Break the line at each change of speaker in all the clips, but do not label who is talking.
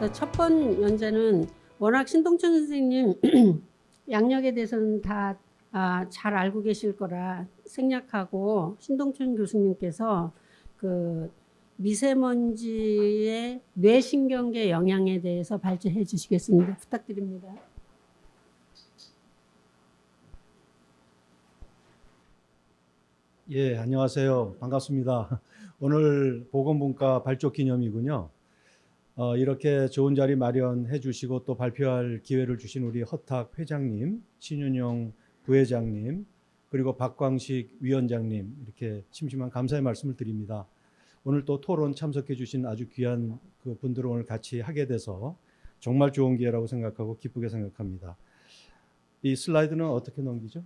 그래서 첫 번 연재는 워낙 신동천 선생님 양력에 대해서는 다 잘 알고 계실 거라 생략하고 신동천 교수님께서 그 미세먼지의 뇌신경계 영향에 대해서 발제해 주시겠습니다. 부탁드립니다.
예, 안녕하세요. 반갑습니다. 오늘 보건분과 발족 기념이군요. 이렇게 좋은 자리 마련해 주시고 또 발표할 기회를 주신 우리 허탁 회장님, 신윤영 부회장님, 그리고 박광식 위원장님, 이렇게 심심한 감사의 말씀을 드립니다. 오늘 또 토론 참석해 주신 아주 귀한 그 분들을 오늘 같이 하게 돼서 정말 좋은 기회라고 생각하고 기쁘게 생각합니다. 이 슬라이드는 어떻게 넘기죠?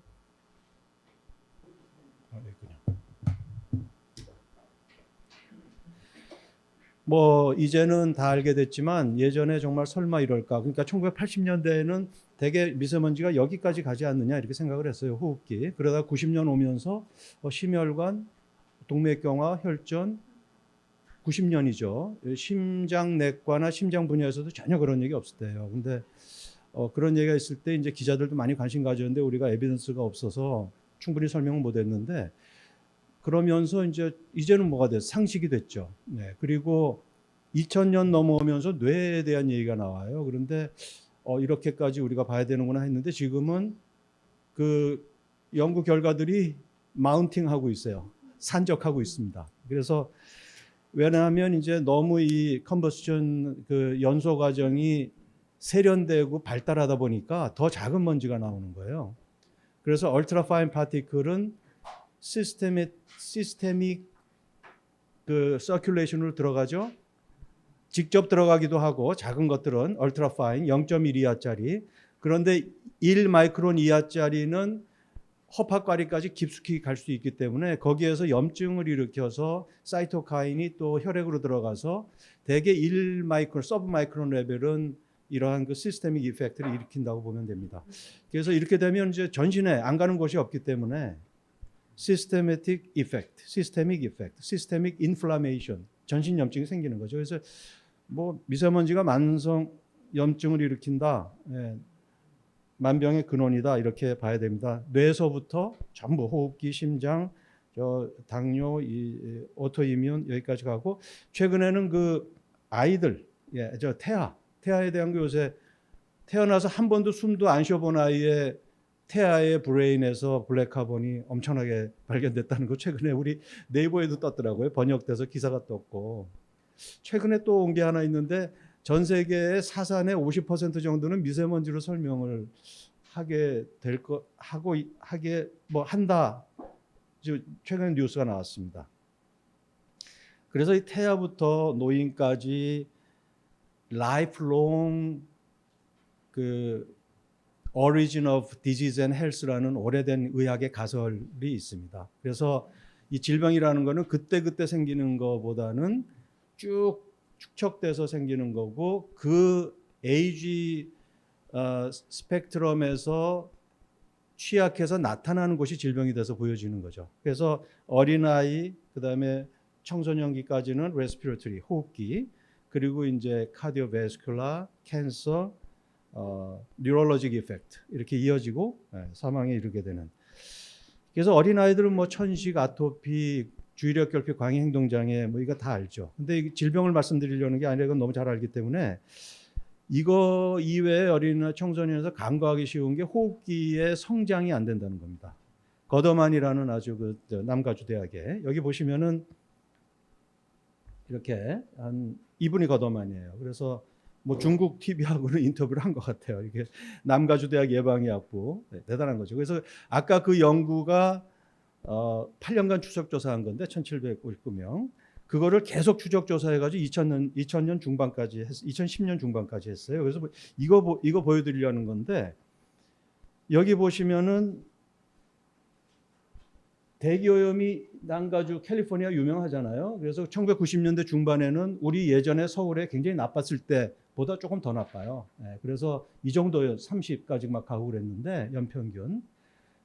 뭐 이제는 다 알게 됐지만 예전에 정말 설마 이럴까. 그러니까 1980년대에는 대개 미세먼지가 여기까지 가지 않느냐 이렇게 생각을 했어요. 호흡기. 그러다 90년 오면서 심혈관, 동맥경화, 혈전 90년이죠. 심장내과나 심장 분야에서도 전혀 그런 얘기 없을 때예요. 근데 그런 얘기가 있을 때 이제 기자들도 많이 관심 가졌는데 우리가 에비던스가 없어서 충분히 설명을 못 했는데 그러면서 이제는 뭐가 됐어요? 상식이 됐죠. 네. 그리고 2000년 넘어오면서 뇌에 대한 얘기가 나와요. 그런데 이렇게까지 우리가 봐야 되는구나 했는데 지금은 그 연구 결과들이 마운팅하고 있어요. 산적하고 있습니다. 그래서 왜냐하면 이제 너무 이 컨버스션 그 연소 과정이 세련되고 발달하다 보니까 더 작은 먼지가 나오는 거예요. 그래서 얼트라 파인 파티클은 시스테믹 그 서큘레이션으로 들어가죠. 직접 들어가기도 하고 작은 것들은 얼트라 파인 0.1이하짜리. 그런데 1 마이크론 이하짜리는 허파과리까지 깊숙이 갈 수 있기 때문에 거기에서 염증을 일으켜서 사이토카인이 또 혈액으로 들어가서 대개 1 마이크론, 서브 마이크론 레벨은 이러한 그 시스테믹 이펙트를 일으킨다고 보면 됩니다. 그래서 이렇게 되면 이제 전신에 안 가는 곳이 없기 때문에 시스테미틱 이펙트, 시스테믹 이펙트, 시스테믹 인플라메이션, 전신 염증이 생기는 거죠. 그래서 뭐 미세먼지가 만성 염증을 일으킨다. 예. 만병의 근원이다 이렇게 봐야 됩니다. 뇌에서부터 전부 호흡기, 심장, 당뇨, 오토이뮨 여기까지 가고 최근에는 그 아이들, 태아에 대한 거 요새 태어나서 한 번도 숨도 안 쉬어본 아이의 태아의 브레인에서 블랙카본이 엄청나게 발견됐다는 거 최근에 우리 네이버에도 떴더라고요. 번역돼서 기사가 떴고 최근에 또 온 게 하나 있는데 전 세계의 사산의 50% 정도는 미세먼지로 설명을 하게 될 거 하게 뭐 한다. 최근에 뉴스가 나왔습니다. 그래서 이 태아부터 노인까지 lifelong 그 Origin of Disease and Health라는 오래된 의학의 가설이 있습니다. 그래서 이 질병이라는 거는 그때 생기는 거보다는 쭉 축적돼서 생기는 거고 그 에이지 스펙트럼에서 취약해서 나타나는 것이 질병이 돼서 보여지는 거죠. 그래서 어린아이 그다음에 청소년기까지는 레스피레토리 호흡기 그리고 이제 카디오베스큘라 캔서 뉴럴로직 이펙트 이렇게 이어지고 사망에 이르게 되는. 그래서 어린아이들은 뭐 천식, 아토피, 주의력 결핍, 광해 행동 장애 뭐 이거 다 알죠. 근데 이 질병을 말씀드리려는 게 아니라 이건 너무 잘 알기 때문에 이거 이외에 어린이나 청소년에서 간과하기 쉬운 게 호흡기의 성장이 안 된다는 겁니다. 거더만이라는 아주 그 남가주 대학에 여기 보시면은 이렇게 한 이분이 거더만이에요. 그래서 뭐 중국 TV하고는 인터뷰를 한 것 같아요. 이게 남가주 대학 예방의학부 대단한 거죠. 그래서 아까 그 연구가 8년간 추적 조사한 건데 1,759명. 그거를 계속 추적 조사해가지고 2000년 중반까지 2010년 중반까지 했어요. 그래서 이거 보여드리려는 건데 여기 보시면은 대기오염이 남가주 캘리포니아 유명하잖아요. 그래서 1990년대 중반에는 우리 예전에 서울에 굉장히 나빴을 때보다 조금 더 나빠요. 그래서 이 정도 30까지 막 가고 그랬는데 연평균.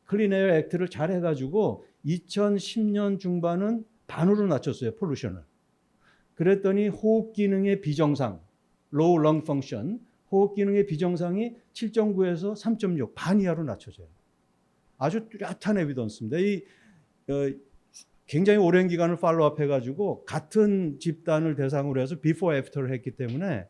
클린에어 액트를 잘 해가지고 2010년 중반은 반으로 낮췄어요. 폴루션을. 그랬더니 호흡 기능의 비정상 low lung function, 호흡 기능의 비정상이 7.9에서 3.6, 반 이하로 낮춰져요. 아주 뚜렷한 에비던스입니다. 이 굉장히 오랜 기간을 팔로우업 해가지고 같은 집단을 대상으로 해서 비포 애프터를 했기 때문에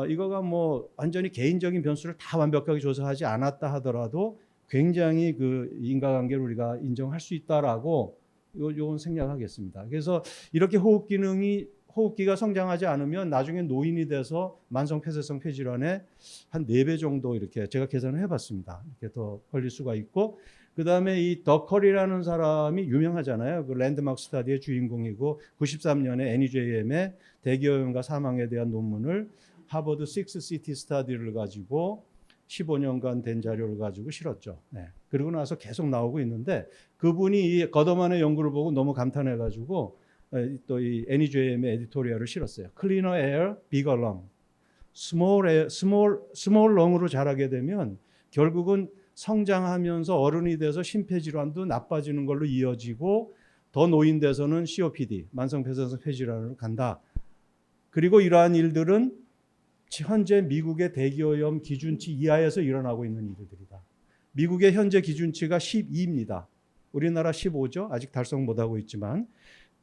이거가 뭐 완전히 개인적인 변수를 다 완벽하게 조사하지 않았다 하더라도 굉장히 그 인과관계를 우리가 인정할 수 있다라고 요건 생략하겠습니다. 그래서 이렇게 호흡기가 성장하지 않으면 나중에 노인이 돼서 만성 폐쇄성 폐질환에 한 4배 정도 이렇게 제가 계산을 해봤습니다. 이렇게 더 걸릴 수가 있고, 그 다음에 이 더컬이라는 사람이 유명하잖아요. 그 랜드마크 스터디의 주인공이고 93년에 NEJM의 대기오염과 사망에 대한 논문을 하버드 6시티 스터디를 가지고 15년간 된 자료를 가지고 실었죠. 네. 그리고 나서 계속 나오고 있는데 그분이 이 거더만의 연구를 보고 너무 감탄해가지고 또 이 NEJM의 에디토리얼을 실었어요. Cleaner air, bigger lung. small lung으로 자라게 되면 결국은 성장하면서 어른이 돼서 심폐질환도 나빠지는 걸로 이어지고 더 노인돼서는 COPD, 만성폐쇄성 폐질환으로 간다. 그리고 이러한 일들은 현재 미국의 대기오염 기준치 이하에서 일어나고 있는 일들이다. 미국의 현재 기준치가 12입니다. 우리나라 15죠. 아직 달성 못하고 있지만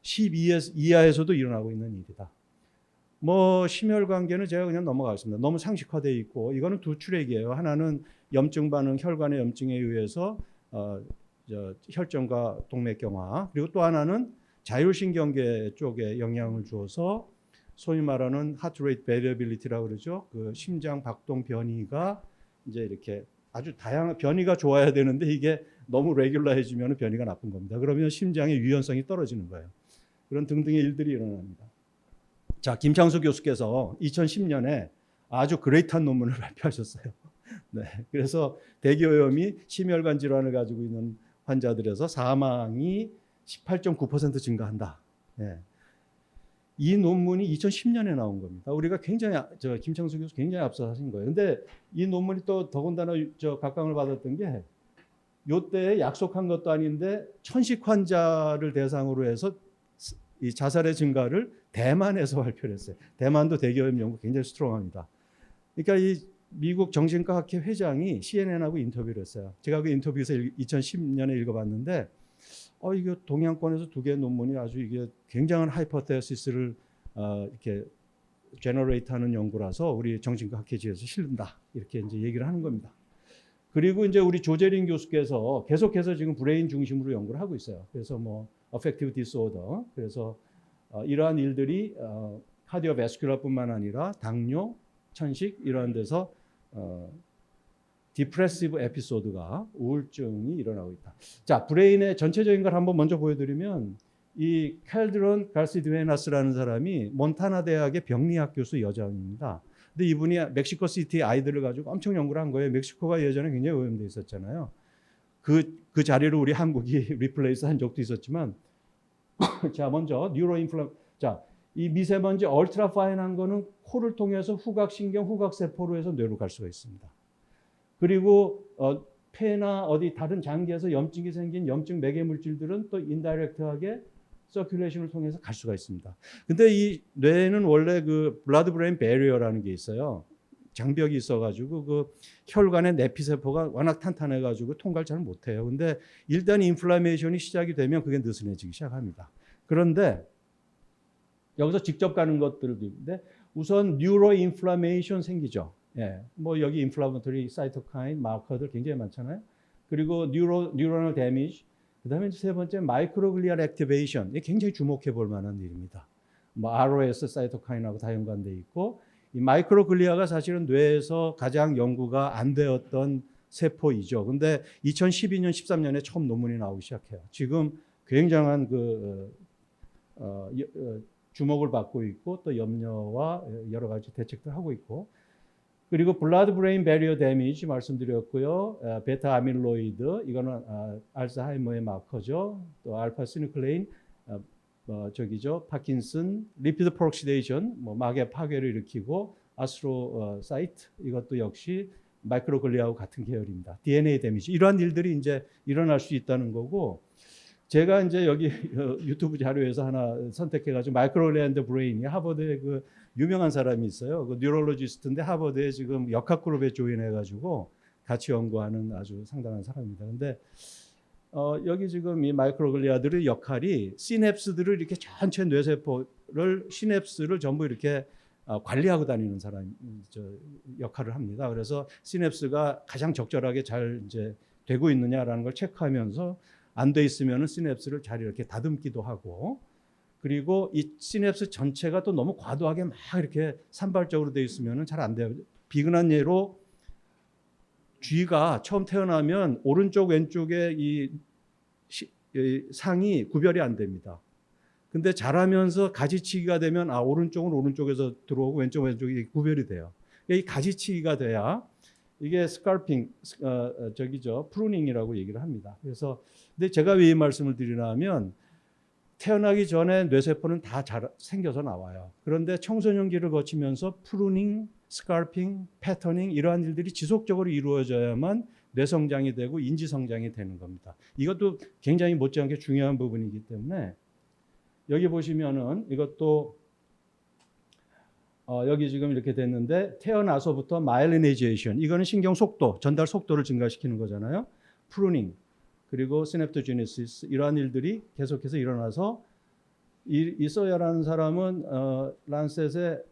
12 이하에서도 일어나고 있는 일이다. 뭐 심혈관계는 제가 그냥 넘어가겠습니다. 너무 상식화되어 있고 이거는 두 출액이에요. 하나는 염증 반응, 혈관의 염증에 의해서 혈전과 동맥경화, 그리고 또 하나는 자율신경계 쪽에 영향을 주어서 소위 말하는 heart rate variability라고 그러죠. 그 심장 박동 변이가 이제 이렇게 아주 다양한 변이가 좋아야 되는데 이게 너무 레귤러해지면 변이가 나쁜 겁니다. 그러면 심장의 유연성이 떨어지는 거예요. 그런 등등의 일들이 일어납니다. 자, 김창수 교수께서 2010년에 아주 그레이트한 논문을 발표하셨어요. 네, 그래서 대기오염이 심혈관 질환을 가지고 있는 환자들에서 사망이 18.9% 증가한다. 네. 이 논문이 2010년에 나온 겁니다. 우리가 굉장히 김창수 교수 굉장히 앞서 하신 거예요. 근데 이 논문이 또 더군다나 각광을 받았던 게 요때 약속한 것도 아닌데 천식 환자를 대상으로 해서 이 자살의 증가를 대만에서 발표를 했어요. 대만도 대기오염 연구 굉장히 스트롱합니다. 그러니까 이 미국 정신과학회 회장이 CNN하고 인터뷰를 했어요. 제가 그 인터뷰에서 2010년에 읽어봤는데 이게 동양권에서 두 개의 논문이 아주 이게 굉장한 하이퍼테시스를 이렇게 제너레이트하는 연구라서 우리 정신과학회지에서 실른다 이렇게 이제 얘기를 하는 겁니다. 그리고 이제 우리 조재린 교수께서 계속해서 지금 브레인 중심으로 연구를 하고 있어요. 그래서 뭐 affective disorder, 그래서 이러한 일들이 카디오베스큘러뿐만 아니라 당뇨, 천식 이런 데서 디프레시브 에피소드가 우울증이 일어나고 있다. 자, 브레인의 전체적인 걸 한번 먼저 보여드리면 이 캘드론 갈시두에나스라는 사람이 몬타나 대학의 병리학 교수 여자입니다. 근데 이분이 멕시코 시티 아이들을 가지고 엄청 연구를 한 거예요. 멕시코가 예전에 굉장히 오염돼 있었잖아요. 그 자리를 우리 한국이 리플레이스 한 적도 있었지만 자, 먼저 자, 이 미세먼지 얼트라 파인한 거는 코를 통해서 후각신경, 후각세포로 해서 뇌로 갈 수가 있습니다. 그리고 폐나 어디 다른 장기에서 염증이 생긴 염증 매개 물질들은 또 인다이렉트하게 서큘레이션을 통해서 갈 수가 있습니다. 근데 이 뇌에는 원래 그 블러드 브레인 배리어라는 게 있어요. 장벽이 있어가지고 그 혈관의 내피세포가 워낙 탄탄해가지고 통과를 잘 못해요. 근데 일단 인플라메이션이 시작이 되면 그게 느슨해지기 시작합니다. 그런데 여기서 직접 가는 것들도 있는데 우선 뉴로 인플라메이션 생기죠. 예, 뭐 여기 인플라메토리 사이토카인 마커들 굉장히 많잖아요. 그리고 뉴로널 데미지, 그다음에 세 번째 마이크로글리알 액티베이션, 이게 굉장히 주목해 볼 만한 일입니다. 뭐 ROS 사이토카인하고 다 연관돼 있고 이 마이크로글리아가 사실은 뇌에서 가장 연구가 안 되었던 세포이죠. 근데 2012년, 13년에 처음 논문이 나오기 시작해요. 지금 굉장한 주목을 받고 있고 또 염려와 여러 가지 대책들 하고 있고, 그리고 블러드 브레인 배리어 데미지 말씀드렸고요. 베타 아밀로이드 이거는 알츠하이머의 마커죠. 또 알파 시누클레인 파킨슨, 리피드 프록시데이션 뭐 막의 파괴를 일으키고 아스트로사이트 이것도 역시 마이크로글리아하고 같은 계열입니다. DNA 데미지 이러한 일들이 이제 일어날 수 있다는 거고, 제가 이제 여기 유튜브 자료에서 하나 선택해가지고 마이크로랜드 브레인이 하버드의 그 유명한 사람이 있어요. 그 뉴럴로지스트인데 하버드에 지금 역학 그룹에 조인해가지고 같이 연구하는 아주 상당한 사람입니다. 근데 여기 지금 이 마이크로글리아들의 역할이 시냅스들을 이렇게 전체 뇌세포를 시냅스를 전부 이렇게 관리하고 다니는 사람 역할을 합니다. 그래서 시냅스가 가장 적절하게 잘 이제 되고 있느냐라는 걸 체크하면서 안 돼 있으면은 시냅스를 잘 이렇게 다듬기도 하고, 그리고 이 시냅스 전체가 또 너무 과도하게 막 이렇게 산발적으로 돼 있으면은 잘 안 돼요. 비근한 예로 쥐가 처음 태어나면 오른쪽 왼쪽에 이 상이 구별이 안 됩니다. 근데 자라면서 가지치기가 되면 오른쪽은 오른쪽에서 들어오고 왼쪽은 왼쪽이 구별이 돼요. 이 가지치기가 돼야 이게 스칼핑 프루닝이라고 얘기를 합니다. 그래서 근데 제가 왜 이 말씀을 드리냐면 태어나기 전에 뇌세포는 다 잘 생겨서 나와요. 그런데 청소년기를 거치면서 프루닝, 스칼핑, 패터닝 이러한 일들이 지속적으로 이루어져야만 뇌성장이 되고 인지성장이 되는 겁니다. 이것도 굉장히 못지않게 중요한 부분이기 때문에 여기 보시면은 이것도 여기 지금 이렇게 됐는데 태어나서부터 마일리네이제이션, 이거는 신경 속도, 전달 속도를 증가시키는 거잖아요. 프루닝, 그리고 시냅토제네시스 이러한 일들이 계속해서 일어나서 이 소야라는 사람은 란셋의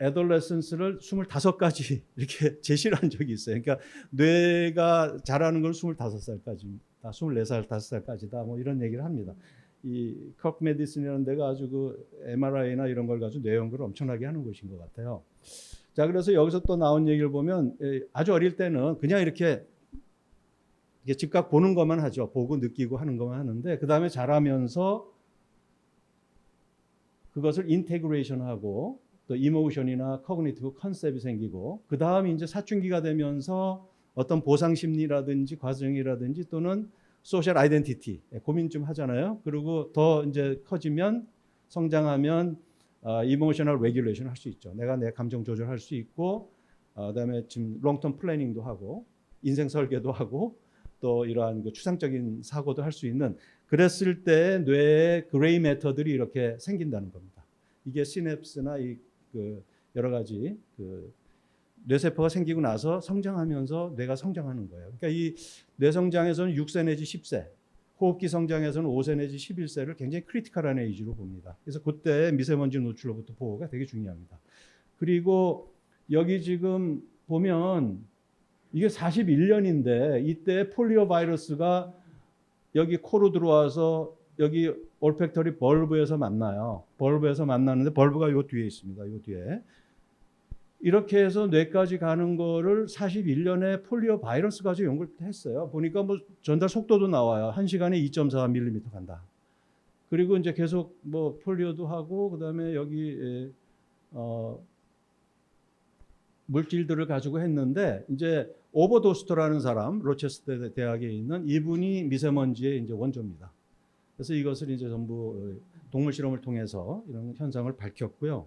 애돌레센스를 25가지 이렇게 제시를 한 적이 있어요. 그러니까 뇌가 자라는 걸 25살까지다, 24살, 5살까지다 뭐 이런 얘기를 합니다. 이 컵 메디슨이라는 데가 아주 그 MRI나 이런 걸 가지고 뇌 연구를 엄청나게 하는 곳인 것 같아요. 자, 그래서 여기서 또 나온 얘기를 보면 아주 어릴 때는 그냥 이렇게 즉각 보는 것만 하죠. 보고 느끼고 하는 것만 하는데 그 다음에 자라면서 그것을 인테그레이션하고 또 이모션이나 커그니티브 컨셉이 생기고 그 다음에 이제 사춘기가 되면서 어떤 보상 심리라든지 과정이라든지 또는 소셜 아이덴티티 고민 좀 하잖아요. 그리고 더 이제 커지면 성장하면 이모셔널 레귤레이션 할 수 있죠. 내가 내 감정 조절할 수 있고 그다음에 지금 롱텀 플래닝도 하고 인생 설계도 하고 또 이러한 그 추상적인 사고도 할 수 있는, 그랬을 때 뇌의 그레이 매터들이 이렇게 생긴다는 겁니다. 이게 시냅스나 그 여러 가지 그 뇌세포가 생기고 나서 성장하면서 뇌가 성장하는 거예요. 그러니까 이 뇌성장에서는 6세 내지 10세, 호흡기 성장에서는 5세 내지 11세를 굉장히 크리티컬한 에이지로 봅니다. 그래서 그때 미세먼지 노출로부터 보호가 되게 중요합니다. 그리고 여기 지금 보면 이게 41년인데 이때 폴리오 바이러스가 여기 코로 들어와서 여기 올팩터리 벌브에서 만나요. 벌브에서 만나는데 벌브가 요 뒤에 있습니다. 요 뒤에. 이렇게 해서 뇌까지 가는 거를 41년에 폴리오 바이러스 가지고 연구를 했어요. 보니까 뭐 전달 속도도 나와요. 1시간에 2.4mm 간다. 그리고 이제 계속 뭐 폴리오도 하고 그다음에 여기 물질들을 가지고 했는데 이제 오버도스터라는 사람, 로체스터 대학에 있는 이분이 미세먼지의 이제 원조입니다. 그래서 이것을 이제 전부 동물 실험을 통해서 이런 현상을 밝혔고요.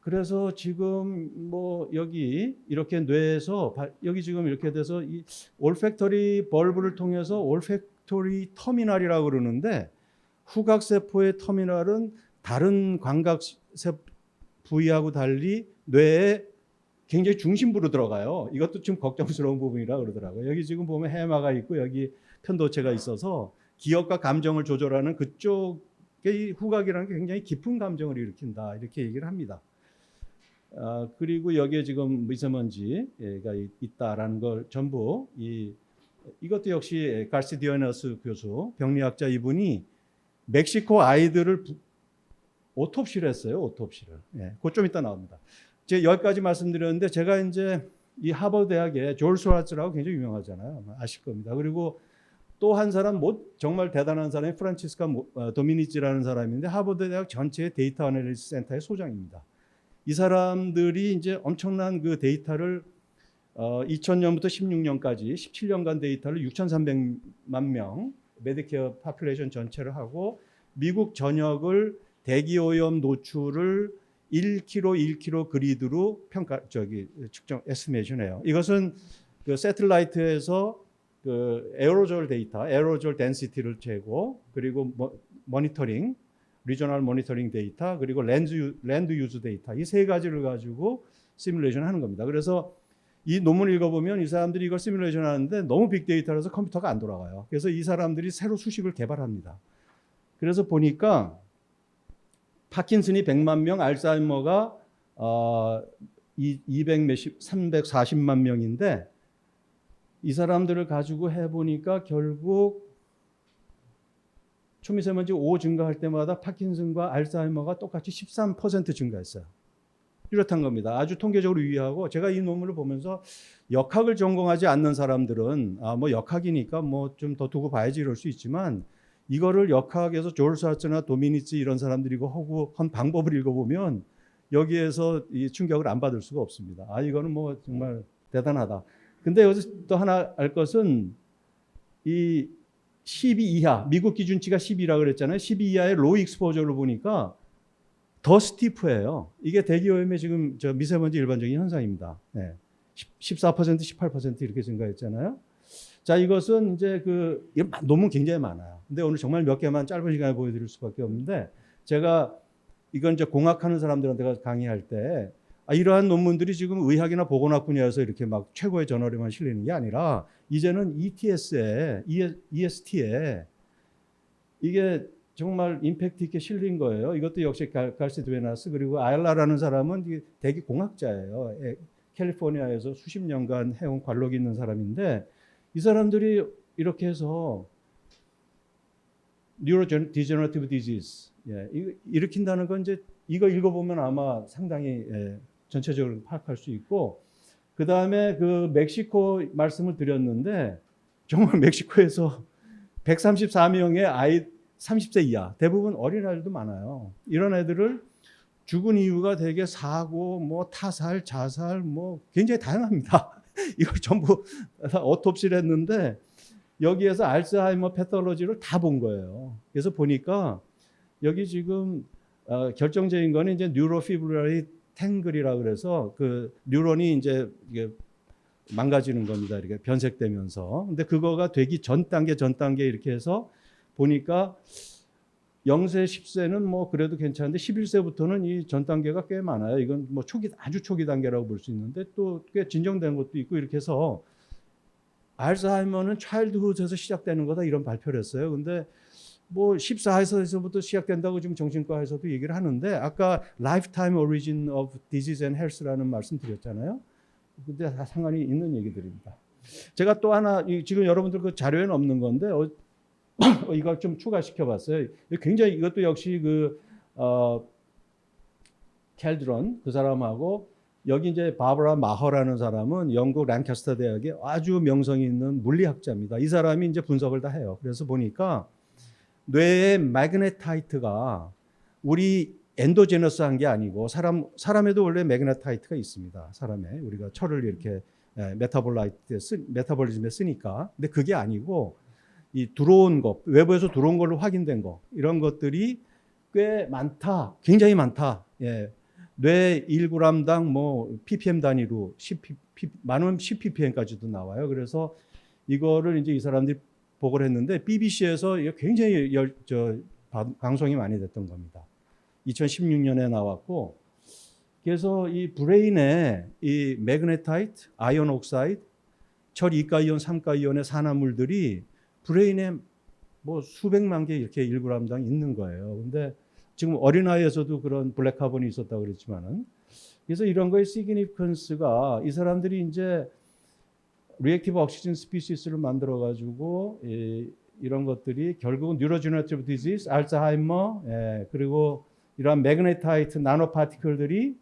그래서 지금 뭐 여기 이렇게 뇌에서 여기 지금 이렇게 돼서 이 올팩터리 벌브를 통해서 올팩터리 터미널이라고 그러는데 후각 세포의 터미널은 다른 광각 부위하고 달리 뇌에 굉장히 중심부로 들어가요. 이것도 좀 걱정스러운 부분이라 그러더라고요. 여기 지금 보면 해마가 있고 여기 편도체가 있어서 기억과 감정을 조절하는 그쪽의 후각이라는 게 굉장히 깊은 감정을 일으킨다, 이렇게 얘기를 합니다. 그리고 여기에 지금 미세먼지가 있다라는 걸 전부 이것도 역시 가르시디아너스 교수, 병리학자 이분이 멕시코 아이들을 오톱시를 했어요. 오톱시를. 그거 좀 이따 나옵니다. 제가 여기까지 말씀드렸는데 제가 이제 이 하버드 대학의 조엘 스왈츠라고 굉장히 유명하잖아요. 아실 겁니다. 그리고 또 한 사람 정말 대단한 사람이 프란치스카 도미니치라는 사람인데 하버드 대학 전체의 데이터 애널리시스 센터의 소장입니다. 이 사람들이 이제 엄청난 그 데이터를 2000년부터 16년까지 17년간 데이터를 6,300만 명 메디케어 파퓰레이션 전체를 하고 미국 전역을 대기오염 노출을 1km 그리드로 측정 에스티메이션해요. 이것은 그 새틀라이트에서 그 에어로졸 데이터, 에어로졸 덴시티를 재고 그리고 모니터링, 리저널 모니터링 데이터 그리고 랜드 유즈 데이터 이 세 가지를 가지고 시뮬레이션 하는 겁니다. 그래서 이 논문을 읽어보면 이 사람들이 이걸 시뮬레이션 하는데 너무 빅데이터라서 컴퓨터가 안 돌아가요. 그래서 이 사람들이 새로 수식을 개발합니다. 그래서 보니까 파킨슨이 100만 명, 알츠하이머가 340만 명인데 이 사람들을 가지고 해보니까 결국 초미세먼지 5 증가할 때마다 파킨슨과 알츠하이머가 똑같이 13% 증가했어요. 뚜렷한 겁니다. 아주 통계적으로 유의하고 제가 이 논문을 보면서 역학을 전공하지 않는 사람들은 뭐 역학이니까 뭐 좀 더 두고 봐야지 이럴 수 있지만 이거를 역학에서 조르 하츠나 도미니츠 이런 사람들이고 하고 한 방법을 읽어보면 여기에서 이 충격을 안 받을 수가 없습니다. 이거는 뭐 정말 대단하다. 근데 여기서 또 하나 알 것은 이 12 이하, 미국 기준치가 10이라 그랬잖아요. 12 이하의 로우 익스포저를 보니까 더 스티프예요. 이게 대기오염의 지금 저 미세먼지 일반적인 현상입니다. 네. 14%, 18% 이렇게 증가했잖아요. 자, 이것은 이제 논문 굉장히 많아요. 근데 오늘 정말 몇 개만 짧은 시간에 보여드릴 수밖에 없는데 제가 이건 이제 공학하는 사람들한테 강의할 때 이러한 논문들이 지금 의학이나 보건학 분야에서 이렇게 막 최고의 저널에만 실리는 게 아니라 이제는 EST에 이게 정말 임팩트 있게 실린 거예요. 이것도 역시 갈시 드베나스 그리고 아일라라는 사람은 대기 공학자예요. 캘리포니아에서 수십 년간 해온 관록이 있는 사람인데 이 사람들이 이렇게 해서 뉴로디제너티브 디지즈 일으킨다는 건 이제 이거 읽어보면 아마 상당히 전체적으로 파악할 수 있고 그 다음에 그 멕시코 말씀을 드렸는데 정말 멕시코에서 134명의 아이 30세 이하 대부분 어린아이들도 많아요. 이런 애들을 죽은 이유가 되게 사고 뭐 타살 자살 뭐 굉장히 다양합니다. 이걸 전부 다 오토프시를 했는데 여기에서 알츠하이머 패톨로지를 다 본 거예요. 그래서 보니까 여기 지금 결정적인 거는 이제 뉴로피브릴러리 탱글이라 그래서 그 뉴런이 이제 이게 망가지는 겁니다. 이렇게 변색되면서. 근데 그거가 되기 전 단계 이렇게 해서 보니까 0세, 10세는 뭐 그래도 괜찮은데 11세부터는 이 전 단계가 꽤 많아요. 이건 뭐 아주 초기 단계라고 볼 수 있는데 또 꽤 진정된 것도 있고 이렇게 해서 알츠하이머는 차일드훗에서 시작되는 거다 이런 발표를 했어요. 근데 뭐 14세에서부터 시작된다고 지금 정신과에서도 얘기를 하는데 아까 Lifetime Origin of Disease and Health라는 말씀 드렸잖아요. 근데 다 상관이 있는 얘기들입니다. 제가 또 하나 지금 여러분들 그 자료에는 없는 건데 이걸 좀 추가시켜봤어요. 굉장히 이것도 역시 캘드런 그 사람하고 여기 이제 바브라 마허라는 사람은 영국 랭캐스터 대학의 아주 명성이 있는 물리학자입니다. 이 사람이 이제 분석을 다 해요. 그래서 보니까 뇌의 매그네타이트가 우리 엔도제너스한 게 아니고 사람에도 원래 매그네타이트가 있습니다. 사람에 우리가 철을 이렇게 메타볼리즘에 쓰니까. 근데 그게 아니고 이 들어온 것, 외부에서 들어온 걸로 확인된 거 이런 것들이 꽤 많다. 굉장히 많다. 예. 뇌 1g당 뭐 ppm 단위로 많으면 10ppm까지도 나와요. 그래서 이거를 이제 이 사람들이 보고를 했는데 BBC에서 굉장히 방송이 많이 됐던 겁니다. 2016년에 나왔고 그래서 이 브레인에 이 매그네타이트, 아이온 옥사이드, 철 2가이온, 3가이온의 산화물들이 브레인에 뭐 수백만 개 이렇게 1g당 있는 거예요. 근데 지금 어린아이에서도 그런 블랙카본이 있었다고 그랬지만은 그래서 이런 거의 시그니피컨스가 이 사람들이 이제 리액티브 옥시즌 스피시스를 만들어 가지고 이런 것들이 결국은 뉴로제너티브 디지즈, 알츠하이머 그리고 이러한 매그네타이트 나노 파티클들이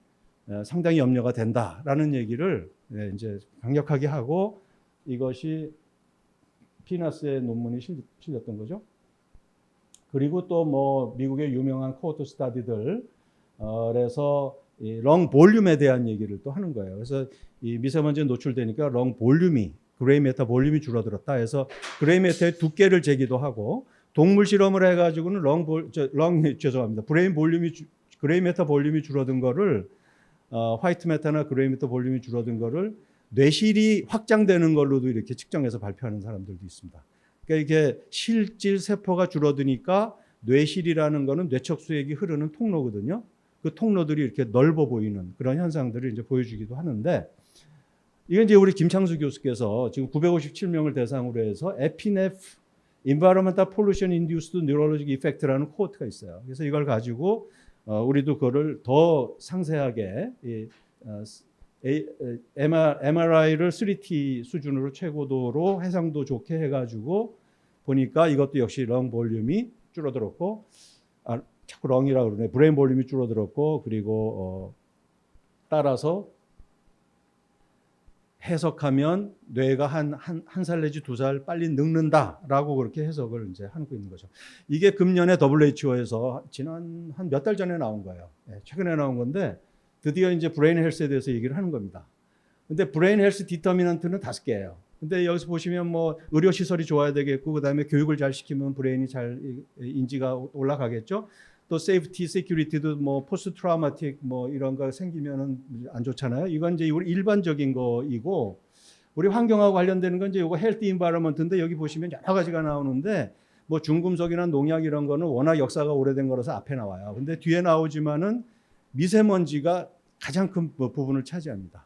상당히 염려가 된다라는 얘기를 이제 강력하게 하고 이것이 피너스의 논문이 실렸던 거죠. 그리고 또 뭐 미국의 유명한 코호트 스타디들 그래서 렁 볼륨에 대한 얘기를 또 하는 거예요. 그래서 이 미세먼지에 노출되니까 렁 볼륨이 그레이 매터 볼륨이 줄어들었다 해서 그레이 매터의 두께를 재기도 하고 동물 실험을 해가지고는 그레이 매터 볼륨이 줄어든 거를 화이트 매터나 그레이 매터 볼륨이 줄어든 거를 뇌실이 확장되는 걸로도 이렇게 측정해서 발표하는 사람들도 있습니다. 그러니까 이게 실질 세포가 줄어드니까 뇌실이라는 거는 뇌척수액이 흐르는 통로거든요. 그 통로들이 이렇게 넓어 보이는 그런 현상들을 이제 보여주기도 하는데, 이건 이제 우리 김창수 교수께서 지금 957명을 대상으로 해서 에피네프 Environmental Pollution Induced Neurologic Effect라는 코트가 있어요. 그래서 이걸 가지고 우리도 그거를 더 상세하게 MRI를 3T 수준으로 최고도로 해상도 좋게 해가지고 보니까 이것도 역시 렁 볼륨이 줄어들었고, 자꾸 렁이라고 그러네. 브레인 볼륨이 줄어들었고, 그리고 따라서 해석하면 뇌가 한 살 내지 2살 빨리 늙는다라고 그렇게 해석을 이제 하고 있는 거죠. 이게 금년에 WHO에서 지난 한 몇 달 전에 나온 거예요. 최근에 나온 건데 드디어 이제 브레인 헬스에 대해서 얘기를 하는 겁니다. 근데 브레인 헬스 디터미넌트는 5개예요. 근데 여기서 보시면 뭐 의료 시설이 좋아야 되겠고, 그다음에 교육을 잘 시키면 브레인이 잘 인지가 올라가겠죠. 또 세이프티, 세큐리티도 뭐 포스트 트라우마틱 뭐 이런 거 생기면은 안 좋잖아요. 이건 이제 우리 일반적인 거이고, 우리 환경하고 관련되는 건 이제 이거 헬티 인바이러먼트인데, 여기 보시면 여러 가지가 나오는데 뭐 중금속이나 농약 이런 거는 워낙 역사가 오래된 거라서 앞에 나와요. 근데 뒤에 나오지만은 미세먼지가 가장 큰 부분을 차지합니다.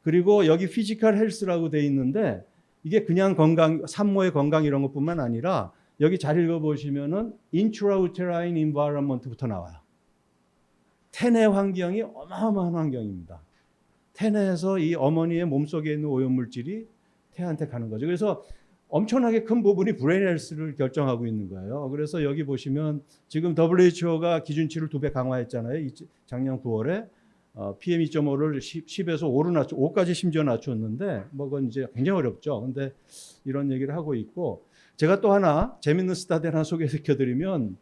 그리고 여기 피지컬 헬스라고 돼 있는데, 이게 그냥 건강, 산모의 건강 이런 것뿐만 아니라 여기 잘 읽어보시면은 intrauterine environment부터 나와요. 태내 환경이 어마어마한 환경입니다. 태내에서 이 어머니의 몸속에 있는 오염물질이 태한테 가는 거죠. 그래서 엄청나게 큰 부분이 브레인 헬스를 결정하고 있는 거예요. 그래서 여기 보시면 지금 WHO가 기준치를 2배 강화했잖아요. 작년 9월에 PM 2.5를 10에서 5로 5까지 심지어 낮췄는데, 뭐 그건 이제 굉장히 어렵죠. 근데 이런 얘기를 하고 있고, 제가 또 하나 재밌는 스타디 하나 소개시켜드리면,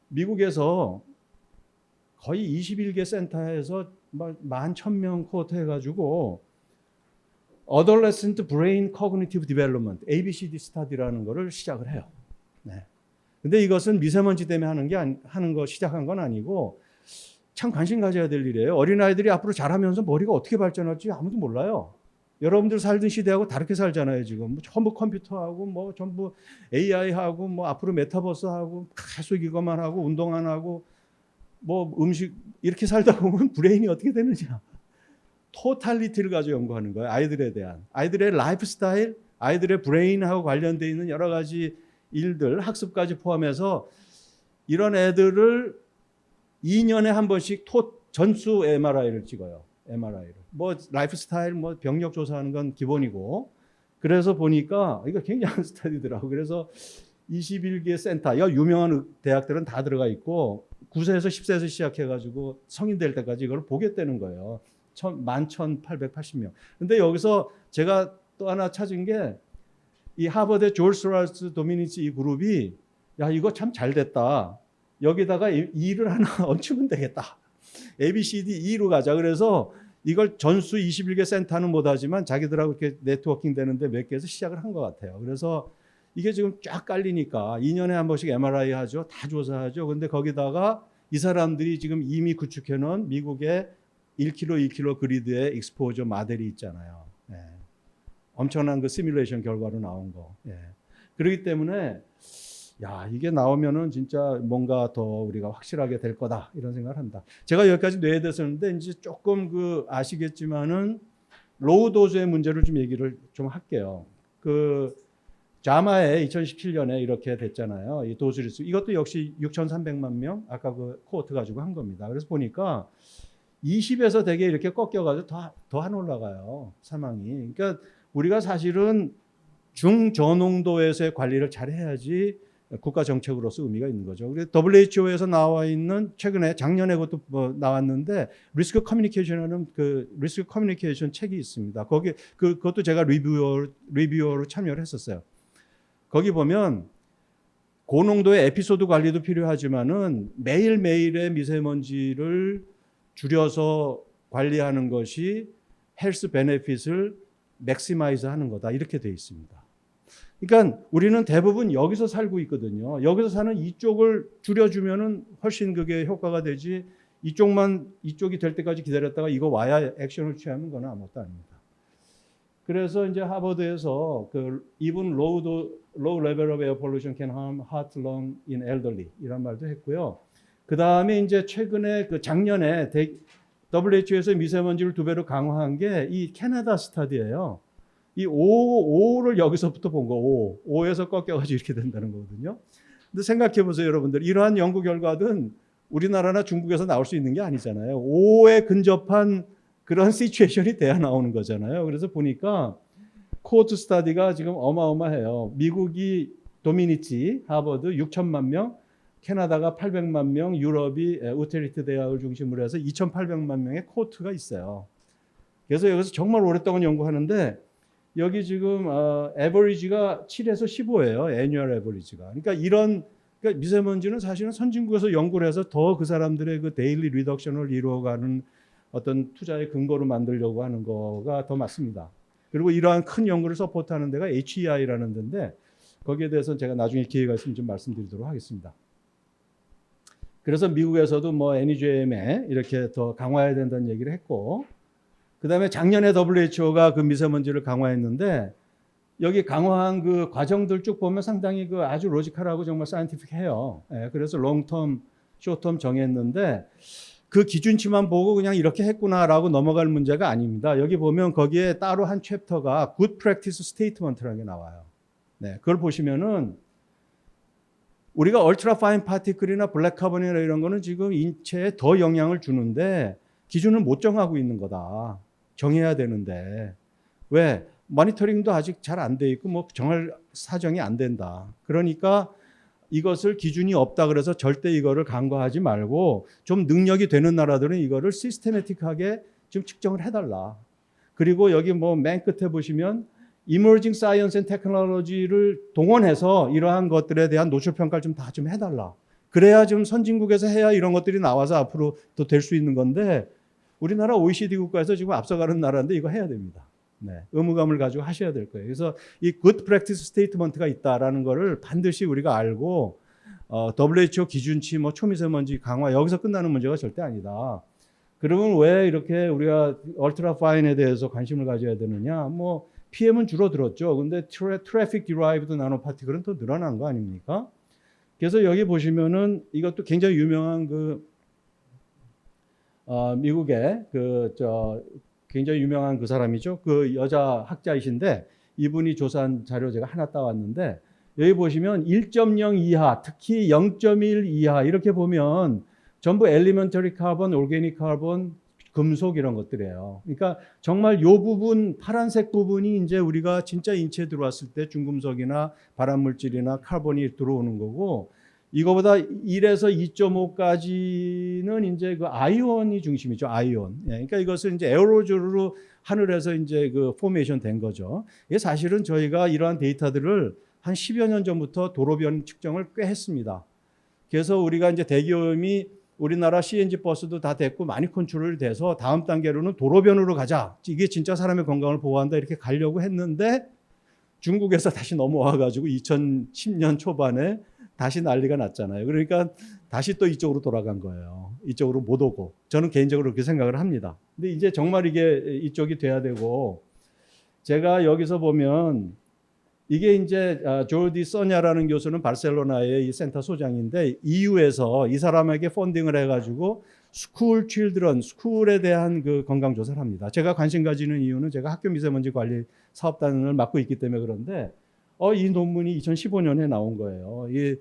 미국에서 거의 21개 센터에서 11,000명 코호트 해가지고 Adolescent Brain Cognitive Development (ABCD) 스타디라는 거를 시작을 해요. 네. 근데 이것은 미세먼지 때문에 하는 거 시작한 건 아니고, 참 관심 가져야 될 일이에요. 어린아이들이 앞으로 자라면서 머리가 어떻게 발전할지 아무도 몰라요. 여러분들 살던 시대하고 다르게 살잖아요. 지금 전부 컴퓨터하고 뭐 전부 AI하고 뭐 앞으로 메타버스하고 계속 이것만 하고 운동 안 하고 뭐 음식 이렇게 살다 보면 브레인이 어떻게 되느냐. 토탈리티를 가지고 연구하는 거예요. 아이들에 대한. 아이들의 라이프 스타일, 아이들의 브레인하고 관련되어 있는 여러 가지 일들, 학습까지 포함해서 이런 애들을 2년에 한 번씩 전수 MRI를 찍어요. MRI를. 뭐 라이프 스타일, 뭐 병력 조사하는 건 기본이고, 그래서 보니까 이거 굉장한 스타디더라고. 그래서 21개 센터, 유명한 대학들은 다 들어가 있고 9세에서 10세에서 시작해가지고 성인 될 때까지 이걸 보겠다는 거예요. 11,880명. 근데 여기서 제가 또 하나 찾은 게, 이 하버드 졸스라스 도미니치 이 그룹이 야 이거 참 잘 됐다. 여기다가 2를 하나 얹히면 되겠다. ABCD 2로 가자. 그래서 이걸 전수 21개 센터는 못하지만 자기들하고 이렇게 네트워킹 되는데 몇 개에서 시작을 한 것 같아요. 그래서 이게 지금 쫙 깔리니까 2년에 한 번씩 MRI 하죠. 다 조사하죠. 근데 거기다가 이 사람들이 지금 이미 구축해 놓은 미국의 1km, 2km 그리드의 익스포저 모델이 있잖아요. 예. 엄청난 그 시뮬레이션 결과로 나온 거. 예. 그렇기 때문에 야 이게 나오면은 진짜 뭔가 더 우리가 확실하게 될 거다 이런 생각을 한다. 제가 여기까지 뇌에 대해서 했는데 이제 조금 그 아시겠지만은 로우 도즈의 문제를 좀 얘기를 좀 할게요. 그 자마에 2017년에 이렇게 됐잖아요. 이 도즈 리스 이것도 역시 6,300만 명 아까 그 코호트 가지고 한 겁니다. 그래서 보니까 20에서 되게 이렇게 꺾여가지고 더 안 올라가요 사망이. 그러니까 우리가 사실은 중저농도에서의 관리를 잘 해야지 국가 정책으로서 의미가 있는 거죠. 그래서 WHO에서 나와 있는 최근에 작년에 그것도 뭐 나왔는데 리스크 커뮤니케이션이라는 그 리스크 커뮤니케이션 책이 있습니다. 거기 그것도 제가 리뷰어로 참여를 했었어요. 거기 보면 고농도의 에피소드 관리도 필요하지만은 매일매일의 미세먼지를 줄여서 관리하는 것이 헬스 베네핏을 맥시마이즈 하는 거다. 이렇게 돼 있습니다. 그러니까 우리는 대부분 여기서 살고 있거든요. 여기서 사는 이쪽을 줄여주면은 훨씬 그게 효과가 되지, 이쪽이 될 때까지 기다렸다가 이거 와야 액션을 취하는 건 아무것도 아닙니다. 그래서 이제 하버드에서 그 even low level of air pollution can harm heart, lung in elderly 이런 말도 했고요. 그 다음에 이제 최근에 그 작년에 WHO에서 미세먼지를 2배로 강화한 게 이 캐나다 스타디예요. 이 5를 여기서부터 본 거, 5에서 꺾여가지고 이렇게 된다는 거거든요. 근데 생각해 보세요, 여러분들. 이러한 연구 결과는 우리나라나 중국에서 나올 수 있는 게 아니잖아요. 5에 근접한 그런 시츄에이션이 돼야 나오는 거잖아요. 그래서 보니까 코호트 스타디가 지금 어마어마해요. 미국이 도미니치, 하버드 6천만 명, 캐나다가 800만 명, 유럽이 우테리트 대학을 중심으로 해서 2,800만 명의 코호트가 있어요. 그래서 여기서 정말 오랫동안 연구하는데 여기 지금 에버리지가 7에서 15예요. 애뉴얼 에버리지가. 그러니까 미세먼지는 사실은 선진국에서 연구를 해서 더 그 사람들의 그 데일리 리덕션을 이루어가는 어떤 투자의 근거로 만들려고 하는 거가 더 맞습니다. 그리고 이러한 큰 연구를 서포트하는 데가 HEI라는 데인데 거기에 대해서는 제가 나중에 기회가 있으면 좀 말씀드리도록 하겠습니다. 그래서 미국에서도 뭐 NEJM에 이렇게 더 강화해야 된다는 얘기를 했고, 그 다음에 작년에 WHO가 그 미세먼지를 강화했는데 여기 강화한 그 과정들 쭉 보면 상당히 그 아주 로지컬하고 정말 사이언티픽해요. 그래서 롱텀, 쇼텀 정했는데 그 기준치만 보고 그냥 이렇게 했구나라고 넘어갈 문제가 아닙니다. 여기 보면 거기에 따로 한 챕터가 Good Practice Statement라는 게 나와요. 네, 그걸 보시면은 우리가 얼트라 파인 파티클이나 블랙 카본이나 이런 거는 지금 인체에 더 영향을 주는데 기준을 못 정하고 있는 거다. 정해야 되는데 왜? 모니터링도 아직 잘 안 돼 있고 뭐 정할 사정이 안 된다. 그러니까 이것을 기준이 없다 그래서 절대 이거를 간과하지 말고 좀 능력이 되는 나라들은 이거를 시스테매틱하게 좀 측정을 해달라. 그리고 여기 뭐 맨 끝에 보시면 Emerging Science and Technology를 동원해서 이러한 것들에 대한 노출 평가를 좀 다 좀 해달라. 그래야 좀 선진국에서 해야 이런 것들이 나와서 앞으로 또 될 수 있는 건데 우리나라 OECD 국가에서 지금 앞서가는 나라인데 이거 해야 됩니다. 네, 의무감을 가지고 하셔야 될 거예요. 그래서 이 Good Practice Statement가 있다라는 거를 반드시 우리가 알고 WHO 기준치 뭐 초미세먼지 강화 여기서 끝나는 문제가 절대 아니다. 그러면 왜 이렇게 우리가 얼트라 파인에 대해서 관심을 가져야 되느냐? 뭐 PM은 줄어들었죠. 근데 트래픽 디라이브드 나노파티클은 더 늘어난 거 아닙니까? 그래서 여기 보시면은 이것도 굉장히 유명한 미국의 굉장히 유명한 그 사람이죠. 그 여자 학자이신데 이분이 조사한 자료 제가 하나 따왔는데 여기 보시면 1.0 이하, 특히 0.1 이하 이렇게 보면 전부 엘리먼터리 카본, 오르게닉 카본, 금속 이런 것들이에요. 그러니까 정말 요 부분 파란색 부분이 이제 우리가 진짜 인체에 들어왔을 때 중금속이나 발암물질이나 카본이 들어오는 거고 이거보다 1에서 2.5까지는 이제 그 아이온이 중심이죠. 아이온. 그러니까 이것을 이제 에어로졸로 하늘에서 이제 그 포메이션 된 거죠. 이게 사실은 저희가 이러한 데이터들을 한 10여 년 전부터 도로변 측정을 꽤 했습니다. 그래서 우리가 이제 대기오염이 우리나라 CNG 버스도 다 됐고 많이 컨트롤이 돼서 다음 단계로는 도로변으로 가자. 이게 진짜 사람의 건강을 보호한다 이렇게 가려고 했는데 중국에서 다시 넘어와 가지고 2010년 초반에 다시 난리가 났잖아요. 그러니까 다시 또 이쪽으로 돌아간 거예요. 이쪽으로 못 오고. 저는 개인적으로 그렇게 생각을 합니다. 근데 이제 정말 이게 이쪽이 돼야 되고 제가 여기서 보면 이게 이제 조르디 써냐라는 교수는 바르셀로나의 이 센터 소장인데 EU에서 이 사람에게 펀딩을 해가지고 스쿨 칠드런, 스쿨에 대한 그 건강 조사를 합니다. 제가 관심 가지는 이유는 제가 학교 미세먼지 관리 사업단을 맡고 있기 때문에 그런데 이 논문이 2015년에 나온 거예요. 이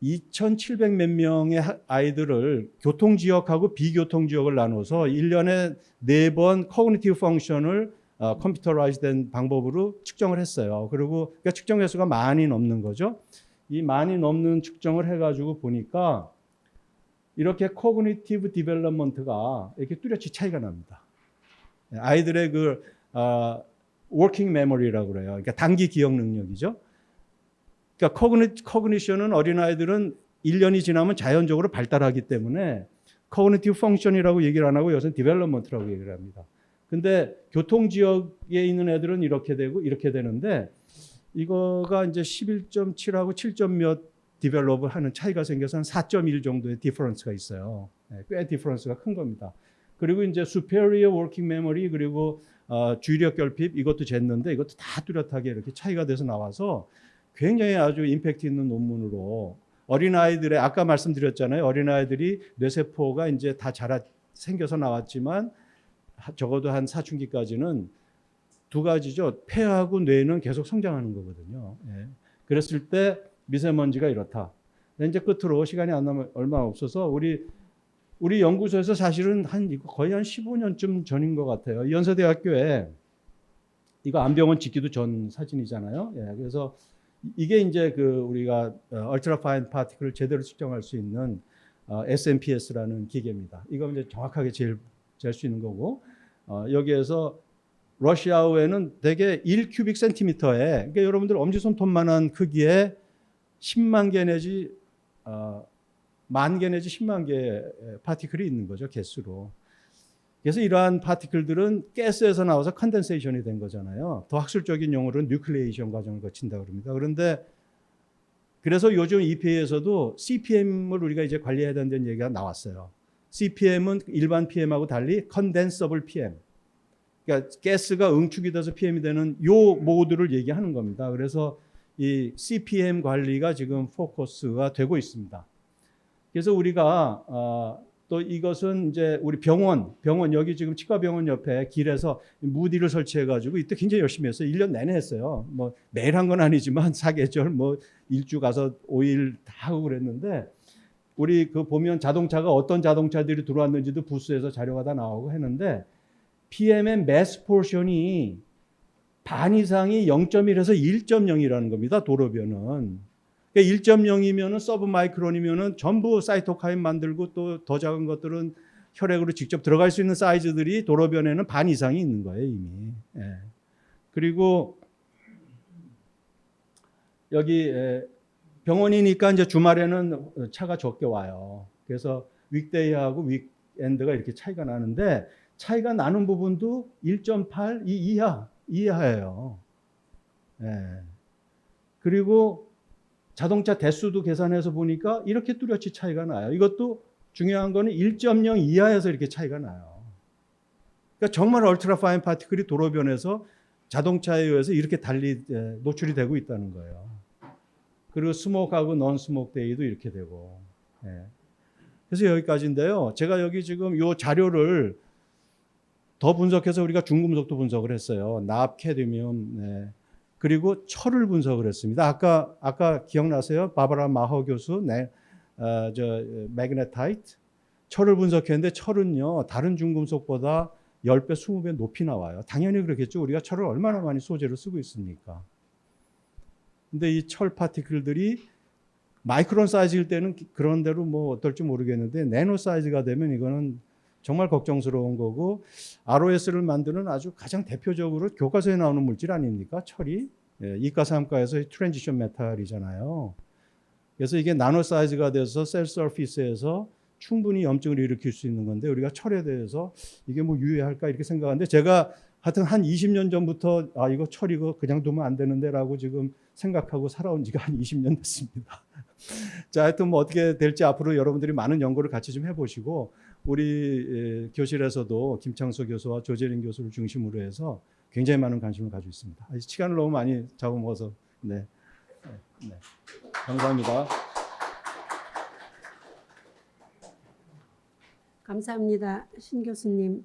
2,700몇 명의 아이들을 교통지역하고 비교통지역을 나눠서 1년에 4번 커그니티브 펑션을 컴퓨터라이즈 된 방법으로 측정을 했어요. 그리고 그러니까 측정 횟수가 많이 넘는 거죠. 이 많이 넘는 측정을 해가지고 보니까 이렇게 코그니티브 디벨롭먼트가 이렇게 뚜렷이 차이가 납니다. 아이들의 그 워킹 메모리라고 그래요. 그러니까 단기 기억 능력이죠. 그러니까 코그니션은 어린아이들은 1년이 지나면 자연적으로 발달하기 때문에 코그니티브 펑션이라고 얘기를 안 하고 요새는 디벨롭먼트라고 얘기를 합니다. 근데 교통 지역에 있는 애들은 이렇게 되고 이렇게 되는데 이거가 이제 11.7하고 7점 몇 디벨롭을 하는 차이가 생겨서 한 4.1 정도의 디퍼런스가 있어요. 꽤 디퍼런스가 큰 겁니다. 그리고 이제 superior working memory 그리고 주의력 결핍 이것도 쟀는데 이것도 다 뚜렷하게 이렇게 차이가 돼서 나와서 굉장히 아주 임팩트 있는 논문으로 어린아이들의 아까 말씀드렸잖아요. 어린아이들이 뇌세포가 이제 다 생겨서 나왔지만 적어도 한 사춘기까지는 두 가지죠. 폐하고 뇌는 계속 성장하는 거거든요. 예. 그랬을 때 미세먼지가 이렇다. 이제 끝으로 시간이 안 남아 얼마 없어서 우리 연구소에서 사실은 거의 한 15년쯤 전인 것 같아요. 연세대학교에 이거 안병원 짓기도 전 사진이잖아요. 예. 그래서 이게 이제 우리가 얼트라 파인 파티클을 제대로 측정할 수 있는 SNPS라는 기계입니다. 이거 이제 정확하게 잴 수 있는 거고 여기에서 러시아어에는 대개 1큐빅 센티미터에 그러니까 여러분들 엄지손톱만한 크기에 10만 개 내지 만 개 내지 10만 개의 파티클이 있는 거죠, 개수로. 그래서 이러한 파티클들은 가스에서 나와서 컨덴세이션이 된 거잖아요. 더 학술적인 용어로는 뉴클레이션 과정을 거친다고 합니다. 그런데 그래서 요즘 EPA에서도 CPM을 우리가 이제 관리해야 된다는 얘기가 나왔어요. CPM은 일반 PM하고 달리 컨덴서블 PM. 그러니까 가스가 응축이 돼서 PM이 되는 요 모드를 얘기하는 겁니다. 그래서 이 CPM 관리가 지금 포커스가 되고 있습니다. 그래서 우리가 또 이것은 이제 우리 병원 여기 지금 치과병원 옆에 길에서 무디를 설치해 가지고 이때 굉장히 열심히 했어요. 1년 내내 했어요. 뭐 매일 한 건 아니지만 사계절 뭐 일주 가서 5일 다 하고 그랬는데 우리 보면 자동차가 어떤 자동차들이 들어왔는지도 부스에서 자료가 다 나오고 했는데 PM의 매스 포션이 반 이상이 0.1에서 1.0이라는 겁니다. 도로변은. 그러니까 1.0이면은 서브 마이크론이면은 전부 사이토카인 만들고 또 더 작은 것들은 혈액으로 직접 들어갈 수 있는 사이즈들이 도로변에는 반 이상이 있는 거예요, 이미. 예. 그리고 여기 병원이니까 이제 주말에는 차가 적게 와요. 그래서 윅데이하고 윅엔드가 이렇게 차이가 나는데 차이가 나는 부분도 1.8 이하예요. 예. 그리고 자동차 대수도 계산해서 보니까 이렇게 뚜렷이 차이가 나요. 이것도 중요한 거는 1.0 이하에서 이렇게 차이가 나요. 그러니까 정말 얼트라 파인 파티클이 도로변에서 자동차에 의해서 이렇게 달리 노출이 되고 있다는 거예요. 그리고 스모크하고 넌 스모크 데이도 이렇게 되고. 예. 그래서 여기까지인데요. 제가 여기 지금 이 자료를 더 분석해서 우리가 중금속도 분석을 했어요. 납, 캐드뮴, 네. 그리고 철을 분석을 했습니다. 아까 기억나세요? 바바라 마허 교수, 매그네타이트 철을 분석했는데 철은요 다른 중금속보다 10배, 20배 높이 나와요. 당연히 그렇겠죠. 우리가 철을 얼마나 많이 소재로 쓰고 있습니까? 근데 이 철 파티클들이 마이크론 사이즈일 때는 그런 대로 뭐 어떨지 모르겠는데 내노 사이즈가 되면 이거는 정말 걱정스러운 거고 ROS를 만드는 아주 가장 대표적으로 교과서에 나오는 물질 아닙니까? 철이. 예, 이과 3과에서 트랜지션 메탈이잖아요. 그래서 이게 나노 사이즈가 돼서 셀 서피스에서 충분히 염증을 일으킬 수 있는 건데 우리가 철에 대해서 이게 뭐 유해할까 이렇게 생각하는데 제가 하여튼 한 20년 전부터 이거 철 이거 그냥 두면 안 되는데라고 지금 생각하고 살아온 지가 한 20년 됐습니다. 자, 하여튼 뭐 어떻게 될지 앞으로 여러분들이 많은 연구를 같이 좀 해보시고 우리 교실에서도 김창수 교수와 조재린 교수를 중심으로 해서 굉장히 많은 관심을 가지고 있습니다. 시간을 너무 많이 잡아먹어서 네. 감사합니다.
감사합니다, 신 교수님.